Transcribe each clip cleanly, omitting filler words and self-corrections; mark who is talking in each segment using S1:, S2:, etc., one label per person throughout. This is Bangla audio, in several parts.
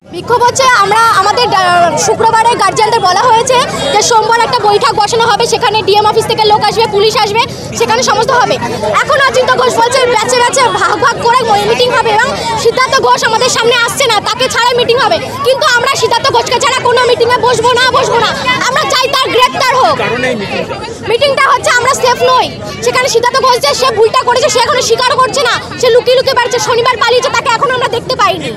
S1: বিক্ষোভ হচ্ছে আমরা আমাদের শুক্রবারে গার্জিয়ানদের বলা হয়েছে যে সোমবার একটা বৈঠক বসানো হবে, সেখানে ডিএম অফিস থেকে লোক আসবে, পুলিশ আসবে, সেখানে সমস্ত হবে। এখন অচিন্ত ঘোষ বলছে ব্যাচে ব্যাচে ভাগ ভাগ করে মিটিং হবে এবং সিদ্ধার্থ ঘোষ আমাদের সামনে আসছে না, তাকে ছাড়াই মিটিং হবে। কিন্তু আমরা সিদ্ধার্থ ঘোষকে ছাড়া কোনো মিটিংয়ে বসবো না। আমরা চাই তার গ্রেপ্তার হোক। মিটিংটা হচ্ছে আমরা সেফ নই, সেখানে সিদ্ধার্থ ঘোষ যে সে ভুলটা করেছে সে এখনো স্বীকার করছে না, সে লুকিয়ে লুকিয়ে বাড়ছে, শনিবার পালিয়েছে, তাকে এখন আমরা দেখতে পাইনি।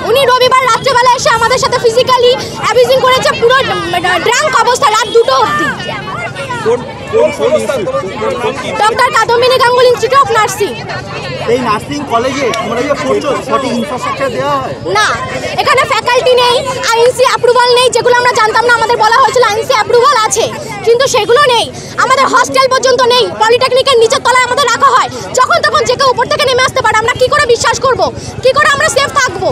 S1: উনি রবিবার রাত্রেবেলা এসে আমাদের সাথে ফিজিক্যালি অ্যাবিউজিং করেছে, পুরো ড্রাঙ্ক অবস্থা, রাত 2টো অবধি। Doctor Kadambini Ganguly institute of nursing.
S2: এই নার্সিং কলেজে তোমরা যে পড়ছো সঠিক ইনফ্রাস্ট্রাকচার দেওয়া হয়
S1: না, এখানে ফ্যাকাল্টি নেই, আইএনসি অ্যাপ্রুভাল নেই, যেগুলো আমরা জানতাম না, আমাদের বলা হয়েছিল আইএনসি অ্যাপ্রুভাল আছে কিন্তু সেগুলো নেই। আমাদের হস্টেল পর্যন্ত নেই, পলিটেকনিকের নিচের তলায় আমাদের রাখা হয়, যখন তখন যে কেউ উপর থেকে নেমে আসতে পারে। আমরা কি করে বিশ্বাস করব, কি করে আমরা সেফ থাকবো?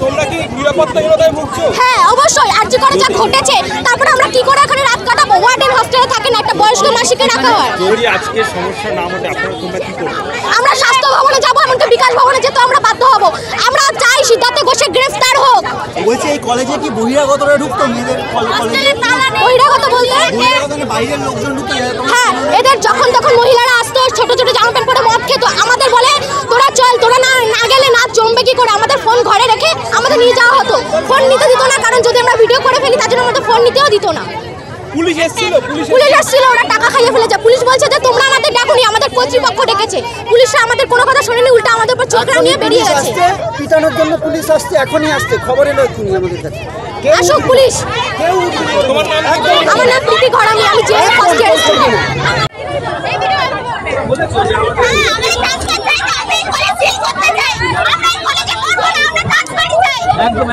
S3: তোমরা কি নিরাপত্তাহীনতায় ভুগছো?
S1: হ্যাঁ অবশ্যই, আরজি করে যা ঘটেছে, তারপরে আমরা কি করে এখানে রাত কাটাবো? ওয়ার্ডেন হস্টেলে থাকে না, একটা বয়স্ক মাসিকে রাখা হয়।
S3: যদি আজকে সমস্যা না হতে আপনারা তোমরা কি করবে?
S1: আমরা স্বাস্থ্য ভবনে যাবো, এমনকি বিকাশ ভবনে যেতে আমরা বাধ্য হব। আমরা চাই সিদ্ধার্থ ঘোষের গ্রেফতার হোক।
S2: বলছে এই কলেজে কি বহিরাগতরা ঢুকতো মেয়েদের কলেজে?
S1: বহিরাগত বলতে
S2: বাইরের লোকজন ঢুকতো?
S1: হ্যাঁ, এদের যখন তখন মহিলারা আসতো, ছোট ছোট জামা প্যান্ট পরে মদ খেত, আমাদের বলে তোরা চল, তোরা না গেলে নাচ জমবে কি করে। আমাদের ফোন ঘরে রেখে আমাদের নিয়ে যাওয়া হতো, ফোন নিতে দিত না, কারণ যদি আমরা ভিডিও করে ফেলি তার জন্য আমাদের ফোন নিতেও দিত না।
S3: পুলিশ এসেছিল,
S1: ওরা টাকা খাইয়ে ফেলেছে। পুলিশ বলছে যে তোমরা আমাদের ডাকুনি, আমাদের কর্তৃপক্ষ ডেকেছে। পুলিশরা আমাদের কোনো কথা শোনেনি, উল্টা আমাদের উপর চোখরা নিয়ে বেরিয়ে গেছে।
S2: পিটানোর জন্য পুলিশ আসছে, এখনই আসছে, খবর এলো এক্ষুনি আমাদের কাছে।
S1: আসুক পুলিশ।
S3: তোমার নাম?
S1: আমার নাম প্রীতি ঘরামি, আমি জেএম ফার্স্ট ইয়ার স্টুডেন্ট।
S4: একদম